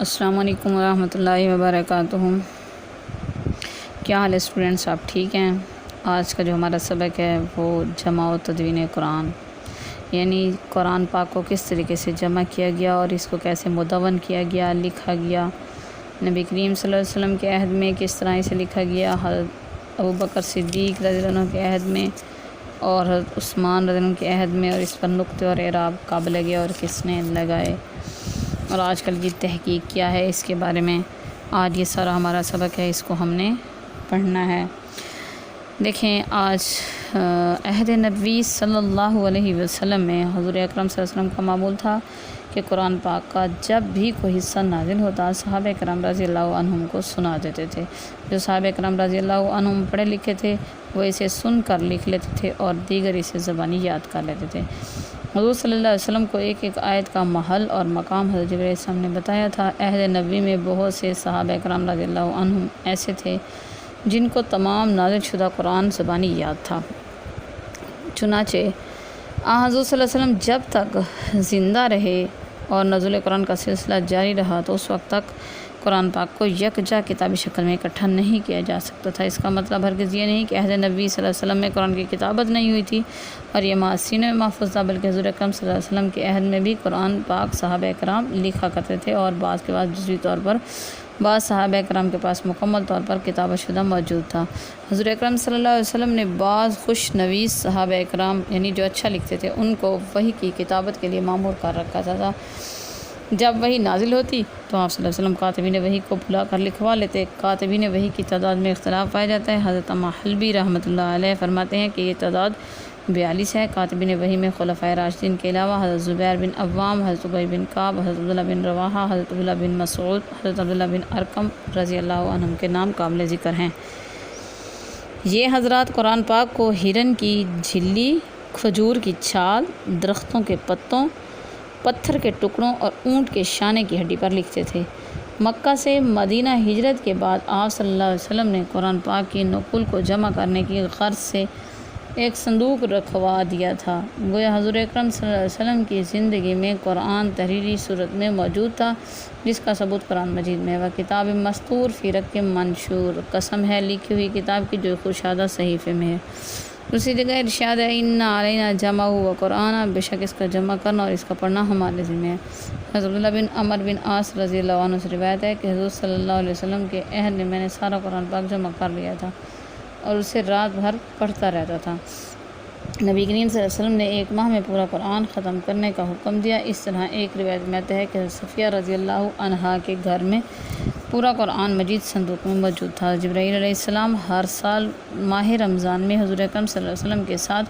السلام علیکم ورحمۃ اللہ وبرکاتہ۔ کیا حال ہے اسٹوڈنٹس، آپ ٹھیک ہیں؟ آج کا جو ہمارا سبق ہے وہ جمع و تدوین قرآن، یعنی قرآن پاک کو کس طریقے سے جمع کیا گیا اور اس کو کیسے مدون کیا گیا، لکھا گیا، نبی کریم صلی اللہ علیہ وسلم کے عہد میں کس طرح اسے لکھا گیا، حضرت ابوبکر صدیق رضی اللہ عنہ کے عہد میں اور حضرت عثمان رضی اللہ عنہ کے عہد میں، اور اس پر نقطے اور اعراب کب لگے اور کس نے لگائے، اور آج کل کی تحقیق کیا ہے، اس کے بارے میں آج یہ سارا ہمارا سبق ہے، اس کو ہم نے پڑھنا ہے۔ دیکھیں، آج عہد نبوی صلی اللہ علیہ وسلم میں حضور اکرم صلی اللہ علیہ وسلم کا معمول تھا کہ قرآن پاک کا جب بھی کوئی حصہ نازل ہوتا صحابہ کرام رضی اللہ عنہم کو سنا دیتے تھے۔ جو صحابہ کرام رضی اللہ عنہم پڑھے لکھے تھے وہ اسے سن کر لکھ لیتے تھے اور دیگر اسے زبانی یاد کر لیتے تھے۔ حضور صلی اللہ علیہ وسلم کو ایک ایک آیت کا محل اور مقام حضرت جبرائیل علیہ السلام نے بتایا تھا۔ عہد نبوی میں بہت سے صحابہ کرام رضی اللہ عنہم ایسے تھے جن کو تمام نازل شدہ قرآن زبانی یاد تھا۔ چنانچہ حضور صلی اللہ علیہ وسلم جب تک زندہ رہے اور نزول قرآن کا سلسلہ جاری رہا تو اس وقت تک قرآن پاک کو یکجا کتابی شکل میں اکٹھا نہیں کیا جا سکتا تھا۔ اس کا مطلب ہرگز یہ نہیں کہ عہد نبوی صلی اللہ علیہ وسلم میں قرآن کی کتابت نہیں ہوئی تھی اور یہ سینہ میں محفوظ تھا، بلکہ حضور اکرم صلی اللہ علیہ وسلم کے عہد میں بھی قرآن پاک صحابہ کرام لکھا کرتے تھے، اور بعض کے بعد جزوی طور پر بعض صحابہ کرام کے پاس مکمل طور پر کتابت شدہ موجود تھا۔ حضور اکرم صلی اللہ علیہ وسلم نے بعض خوش نویس صحابہ کرام، یعنی جو اچھا لکھتے تھے، ان کو وحی کی کتابت کے لیے مامور کر رکھا تھا۔ جب وحی نازل ہوتی تو آپ صلی اللہ علیہ وسلم کاتبین وحی کو بلا کر لکھوا لیتے۔ کاتبین وحی کی تعداد میں اختلاف پایا جاتا ہے۔ حضرت حلبی رحمۃ اللہ علیہ فرماتے ہیں کہ یہ تعداد 42 ہے۔ کاتبین وحی میں خلفائے راشدین کے علاوہ حضرت زبیر بن عوام، حضرت ابی بن کعب، حضرت عبداللہ بن رواحہ، حضرت عبداللہ بن مسعود، حضرت عبداللہ بن ارقم رضی اللہ عنہم کے نام قابل ذکر ہیں۔ یہ حضرات قرآن پاک کو ہرن کی جھلی، کھجور کی چھال، درختوں کے پتوں، پتھر کے ٹکڑوں اور اونٹ کے شانے کی ہڈی پر لکھتے تھے۔ مکہ سے مدینہ ہجرت کے بعد آپ صلی اللہ علیہ وسلم نے قرآن پاک کی نقول کو جمع کرنے کی غرض سے ایک صندوق رکھوا دیا تھا۔ گویا حضور اکرم صلی اللہ علیہ وسلم کی زندگی میں قرآن تحریری صورت میں موجود تھا، جس کا ثبوت قرآن مجید میں ہے۔ وہ کتاب مستور فی رق منشور، قسم ہے لکھی ہوئی کتاب کی جو خوشادہ صحیفے میں ہے۔ دوسری جگہ ارشاد ہے اِنَّ عَلَيْنَا جَمْعَهُ وَقُرْآنَهُ، بے شک اس کا جمع کرنا اور اس کا پڑھنا ہمارے ذمہ ہے۔ حضرت عبداللہ بن عمر بن عاص رضی اللہ عنہ سے روایت ہے کہ حضور صلی اللہ علیہ وسلم کے عہد میں میں نے سارا قرآن پاک جمع کر لیا تھا اور اسے رات بھر پڑھتا رہتا تھا۔ نبی کریم صلی اللہ علیہ وسلم نے ایک ماہ میں پورا قرآن ختم کرنے کا حکم دیا۔ اس طرح ایک روایت میں آتا ہے کہ صفیہ رضی اللہ عنہا کے گھر میں پورا قرآن مجید صندوق میں موجود تھا۔ جبرائیل علیہ السلام ہر سال ماہ رمضان میں حضور اکرم صلی اللہ علیہ وسلم کے ساتھ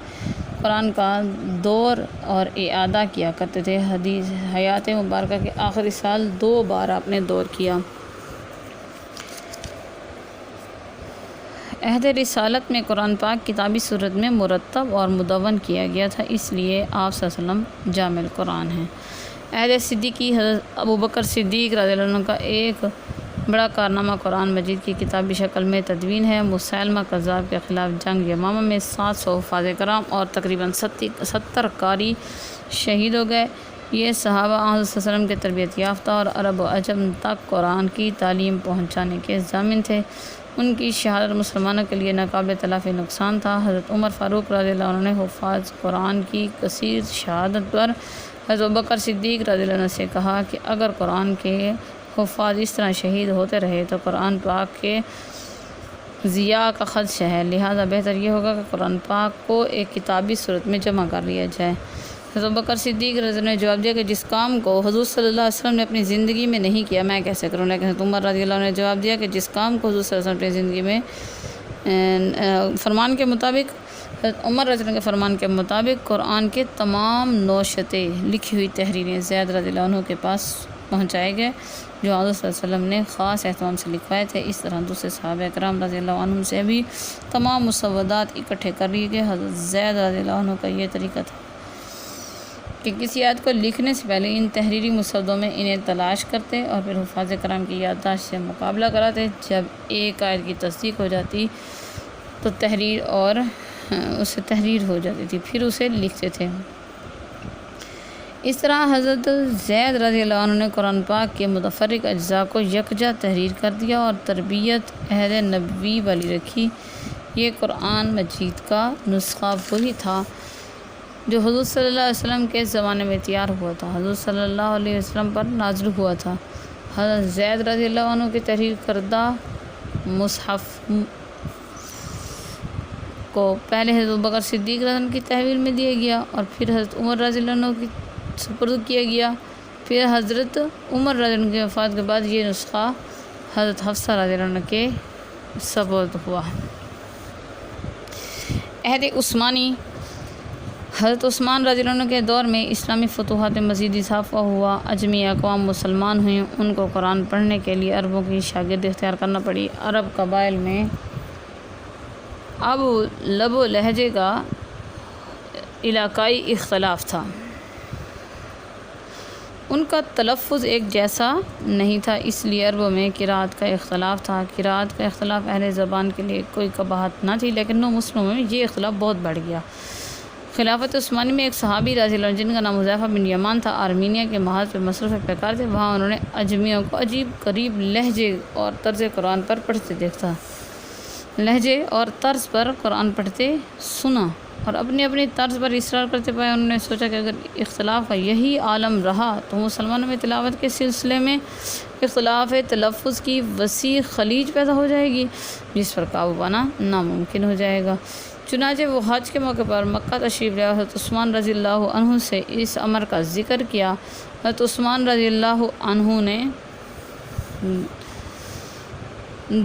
قرآن کا دور اور اعادہ کیا کرتے تھے۔ حیات مبارکہ کے آخری سال 2 بار آپ نے دور کیا۔ عہد رسالت میں قرآن پاک کتابی صورت میں مرتب اور مدون کیا گیا تھا، اس لیے آپ صلی اللہ علیہ وسلم جامع القرآن ہیں۔ عہد صدیقی، حضرت ابوبکر صدیق رضی اللہ عنہ کا ایک بڑا کارنامہ قرآن مجید کی کتابی شکل میں تدوین ہے۔ مسیلمہ کذاب کے خلاف جنگ یمامہ میں 700 حفاظ کرام اور تقریباً 70 قاری شہید ہو گئے۔ یہ صحابہ حضرت صلی اللہ علیہ وسلم کے تربیت یافتہ اور عرب و عجم تک قرآن کی تعلیم پہنچانے کے ضامن تھے۔ ان کی شہادت مسلمانوں کے لیے ناقابل تلافی نقصان تھا۔ حضرت عمر فاروق رضی اللہ عنہ نے حفاظ قرآن کی کثیر شہادت پر حضرت ابوبکر صدیق رضی اللہ عنہ سے کہا کہ اگر قرآن کے حفاظ اس طرح شہید ہوتے رہے تو قرآن پاک کے ضیاع کا خدشہ ہے، لہٰذا بہتر یہ ہوگا کہ قرآن پاک کو ایک کتابی صورت میں جمع کر لیا جائے۔ حضرت ابوبکر صدیق رضی اللہ عنہ نے جواب دیا کہ جس کام کو حضور صلی اللہ علیہ وسلم نے اپنی زندگی میں نہیں کیا میں کیسے کروں، لیکن حضرت عمر رضی اللہ عنہ نے جواب دیا کہ جس کام کو حضور صلی اللہ علیہ وسلم نے اپنی زندگی میں فرمان کے مطابق، حضرت عمر رضی اللہ عنہ کے فرمان کے مطابق قرآن کے تمام نوشتیں، لکھی ہوئی تحریریں زید رضی اللہ عنہ کے پاس پہنچائے گئے جو حضرت صلی اللہ علیہ وسلم نے خاص اہتمام سے لکھوائے تھے۔ اس طرح دوسرے صحابہ کرام رضی اللہ عنہم سے بھی تمام مسودات اکٹھے کر لیے گئے۔ حضرت زید رضی اللہ عنہ کا یہ طریقہ تھا کہ کسی آیت کو لکھنے سے پہلے ان تحریری مسودوں میں انہیں تلاش کرتے اور پھر حفاظ کرام کی یادداشت سے مقابلہ کراتے۔ جب ایک آیت کی تصدیق ہو جاتی تو اسے تحریر ہو جاتی تھی، پھر اسے لکھتے تھے۔ اس طرح حضرت زید رضی اللہ عنہ نے قرآن پاک کے متفرق اجزاء کو یکجا تحریر کر دیا اور تربیت عہد نبوی والی رکھی۔ یہ قرآن مجید کا نسخہ وہی تھا جو حضور صلی اللہ علیہ وسلم کے زمانے میں تیار ہوا تھا، حضور صلی اللہ علیہ وسلم پر نازل ہوا تھا۔ حضرت زید رضی اللہ عنہ کی تحریر کردہ مصحف کو پہلے حضرت ابوبکر صدیق رضی اللہ عنہ کی تحویل میں دیا گیا اور پھر حضرت عمر رضی اللہ عنہ کی سپرد کیا گیا۔ پھر حضرت عمر رضی اللہ عنہ کی وفات کے بعد یہ نسخہ حضرت حفصہ رضی اللہ عنہ کے سپرد ہوا۔ عہد عثمانی، حضرت عثمان رضی اللہ عنہ کے دور میں اسلامی فتوحات میں مزید اضافہ ہوا، اجمی اقوام مسلمان ہوئیں، ان کو قرآن پڑھنے کے لیے عربوں کی شاگردی اختیار کرنا پڑی۔ عرب قبائل میں اب لب و لہجے کا علاقائی اختلاف تھا، ان کا تلفظ ایک جیسا نہیں تھا، اس لیے عربوں میں قرأت کا اختلاف تھا۔ قرأت کا اختلاف اہل زبان کے لیے کوئی قباحت نہ تھی، لیکن نو مسلموں میں یہ اختلاف بہت بڑھ گیا۔ خلافت عثمانی میں ایک صحابی رضی اللہ عنہ جن کا نام حذیفہ بن یمان تھا، آرمینیا کے محاذ پہ مصروف پیکار تھے، وہاں انہوں نے اجمیوں کو عجیب غریب لہجے اور طرز قرآن پر پڑھتے دیکھا، لہجے اور طرز پر قرآن پڑھتے سنا اور اپنی اپنی طرز پر اصرار کرتے پائے۔ انہوں نے سوچا کہ اگر اختلاف کا یہی عالم رہا تو مسلمانوں میں تلاوت کے سلسلے میں اختلاف تلفظ کی وسیع خلیج پیدا ہو جائے گی، جس پر قابو پانا ناممکن ہو جائے گا۔ چنانچہ وہ حج کے موقع پر مکہ تشریف لے حضرت عثمان رضی اللہ عنہ سے اس امر کا ذکر کیا۔ حضرت عثمان رضی اللہ عنہ نے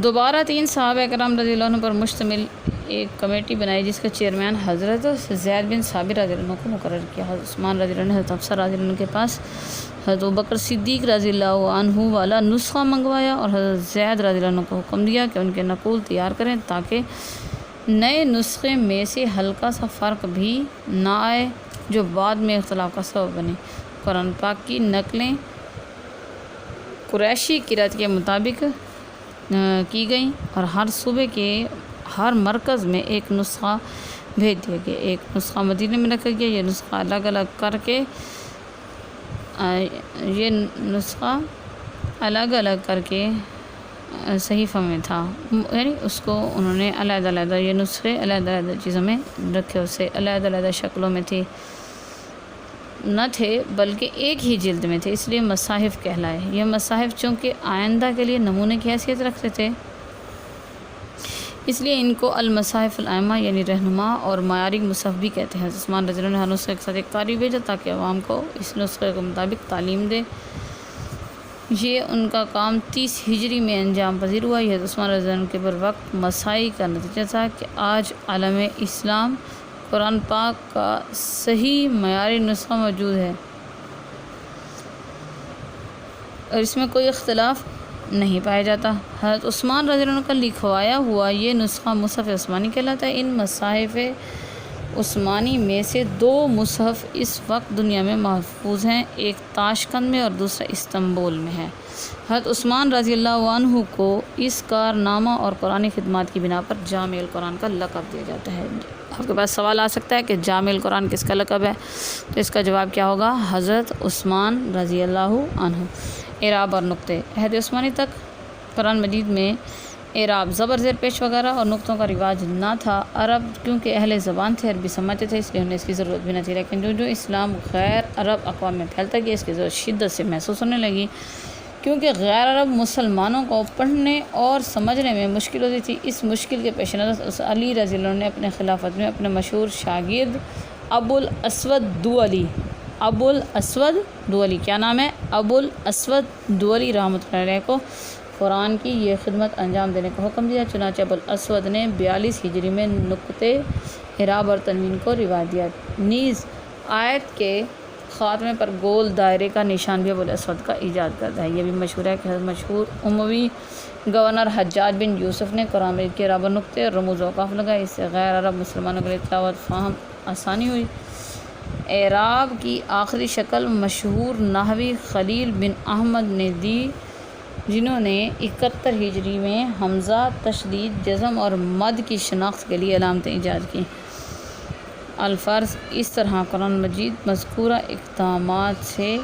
دوبارہ 3 صحابہ کرام رضی اللہ عنہ پر مشتمل ایک کمیٹی بنائی، جس کا چیئرمین حضرت زید بن ثابت رضی اللہ عنہ کو مقرر کیا۔ حضرت عثمان رضی اللہ عنہ نے حضرت حفصہ رضی اللہ عنہ کے پاس حضرت ابوبکر صدیق رضی اللہ عنہ والا نسخہ منگوایا اور حضرت زید رضی اللہ عنہ کو حکم دیا کہ ان کے نقول تیار کریں تاکہ نئے نسخے میں سے ہلکا سا فرق بھی نہ آئے جو بعد میں اختلاف کا سبب بنے۔ قرآن پاک کی نقلیں قریشی قرأت کے مطابق کی گئیں اور ہر صوبے کے ہر مرکز میں ایک نسخہ بھیج دیا گیا، ایک نسخہ مدینے میں رکھا گیا۔ یہ نسخہ الگ الگ کر کے صحیفہ میں تھا، یعنی اس کو انہوں نے علیحدہ علیحدہ، یہ نسخے علیحدہ علیحدہ چیزوں میں رکھے، اسے علیحدہ علیحدہ شکلوں میں نہ تھے بلکہ ایک ہی جلد میں تھے، اس لیے مصاحف کہلائے۔ یہ مصاحف چونکہ آئندہ کے لیے نمونے کی حیثیت رکھتے تھے، اس لیے ان کو المصاحف الائمہ یعنی رہنما اور معیاری مصحف بھی کہتے ہیں۔ حضرت عثمان رضی اللہ عنہ نے ہر نسخے کے ساتھ ایک قاری بھیجا تاکہ عوام کو اس نسخے کے مطابق تعلیم دے۔ یہ ان کا کام 30 ہجری میں انجام پذیر ہوا۔ یہ عثمان رضی اللہ عنہ کے پر وقت مساعی کا نتیجہ تھا کہ آج عالم اسلام قرآن پاک کا صحیح معیاری نسخہ موجود ہے اور اس میں کوئی اختلاف نہیں پایا جاتا۔ حضرت عثمان رضی اللہ عنہ کا لکھوایا ہوا یہ نسخہ مصحف عثمانی کہلاتا ہے۔ ان مصاحف عثمانی میں سے 2 مصحف اس وقت دنیا میں محفوظ ہیں، ایک تاشقند میں اور دوسرا استنبول میں ہے۔ حضرت عثمان رضی اللہ عنہ کو اس کارنامہ اور قرآنی خدمات کی بنا پر جامع القرآن کا لقب دیا جاتا ہے۔ آپ کے پاس سوال آ سکتا ہے کہ جامع القرآن کس کا لقب ہے، تو اس کا جواب کیا ہوگا؟ حضرت عثمان رضی اللہ عنہ۔ اعراب اور نقطے۔ عہد عثمانی تک قرآن مجید میں اعراب، زبر، زیر پیش وغیرہ اور نقطوں کا رواج نہ تھا۔ عرب کیونکہ اہل زبان تھے، عربی سمجھتے تھے، اس لیے انہیں اس کی ضرورت بھی نہ تھی، لیکن جو اسلام غیر عرب اقوام میں پھیلتا گیا اس کی ضرورت شدت سے محسوس ہونے لگی، کیونکہ غیر عرب مسلمانوں کو پڑھنے اور سمجھنے میں مشکل ہوتی تھی۔ اس مشکل کے پیش نظر علی رضی اللہ عنہ نے اپنے خلافت میں اپنے مشہور شاگرد ابو الاسود دولی کیا نام ہے؟ ابو الاسود دولی رحمۃ اللہ علیہ کو قرآن کی یہ خدمت انجام دینے کا حکم دیا۔ چنانچہ ابو الاسود نے 42 ہجری میں نقطے، اعراب اور تنوین کو رواج دیا۔ نیز آیت کے خاتمے پر گول دائرے کا نشان بھی ابو الاسود کا ایجاد کرتا ہے۔ یہ بھی مشہور ہے کہ مشہور اموی گورنر حجاج بن یوسف نے قرآن مجید کے اعراب و نقطے اور رموز و اوقاف لگائے، اس سے غیر عرب مسلمانوں کے لیے تلاوت فہم آسانی ہوئی۔ اعراب کی آخری شکل مشہور نحوی خلیل بن احمد نے دی، جنہوں نے 71 ہجری میں حمزہ، تشدید، جزم اور مد کی شناخت کے لیے علامتیں ایجاد کی۔ الفرض اس طرح قرآن مجید مذکورہ اقدامات سے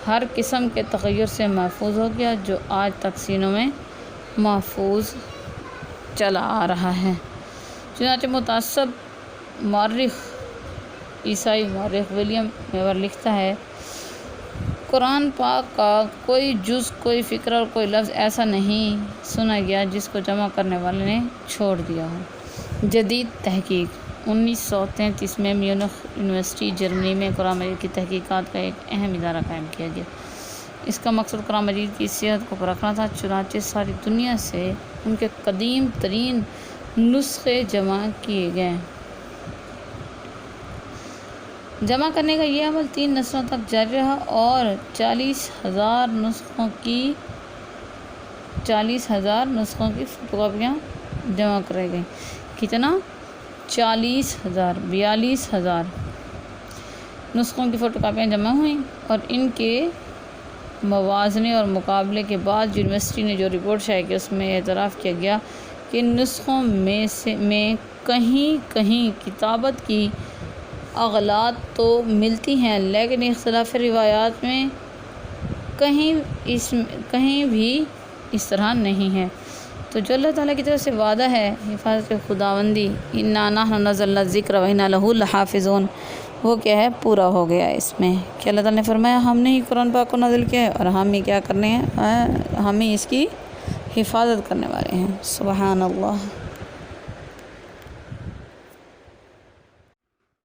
ہر قسم کے تغیر سے محفوظ ہو گیا جو آج تک سینوں میں محفوظ چلا آ رہا ہے۔ چنانچہ متعصب مورخ عیسائی مورخ ولیم میور لکھتا ہے، قرآن پاک کا کوئی جز، کوئی فقرہ اور کوئی لفظ ایسا نہیں سنا گیا جس کو جمع کرنے والے نے چھوڑ دیا ہو۔ جدید تحقیق 1933 میں میونخ یونیورسٹی جرمنی میں قرآن مجید کی تحقیقات کا ایک اہم ادارہ قائم کیا گیا۔ اس کا مقصد قرآن مجید کی صحت کو پرکھنا تھا۔ چنانچہ ساری دنیا سے ان کے قدیم ترین نسخے جمع کیے گئے۔ جمع کرنے کا یہ عمل 3 نسلوں تک جاری رہا اور 40,000 نسخوں کی فوٹو کاپیاں جمع کرائی گئیں۔ کتنا؟ 42,000 نسخوں کی فوٹو کاپیاں جمع ہوئیں، اور ان کے موازنے اور مقابلے کے بعد یونیورسٹی نے جو رپورٹ شائع کی اس میں اعتراف کیا گیا کہ ان نسخوں میں کہیں کہیں کتابت کی اغلاط تو ملتی ہیں، لیکن اختلاف روایات میں کہیں بھی اس طرح نہیں ہے۔ تو جو اللہ تعالیٰ کی طرف سے وعدہ ہے حفاظت خداوندی، اِنَّا نَحْنُ نَزَّلْنَا الذِّکْرَ وَإِنَّا لَهُ لَحَافِظُونَ، وہ کیا ہے؟ پورا ہو گیا اس میں کہ اللہ تعالیٰ نے فرمایا ہم نے ہی قرآن پاک کو نازل کیا ہے اور ہم ہی کیا کرنے ہیں؟ ہم ہی اس کی حفاظت کرنے والے ہیں۔ سبحان اللہ۔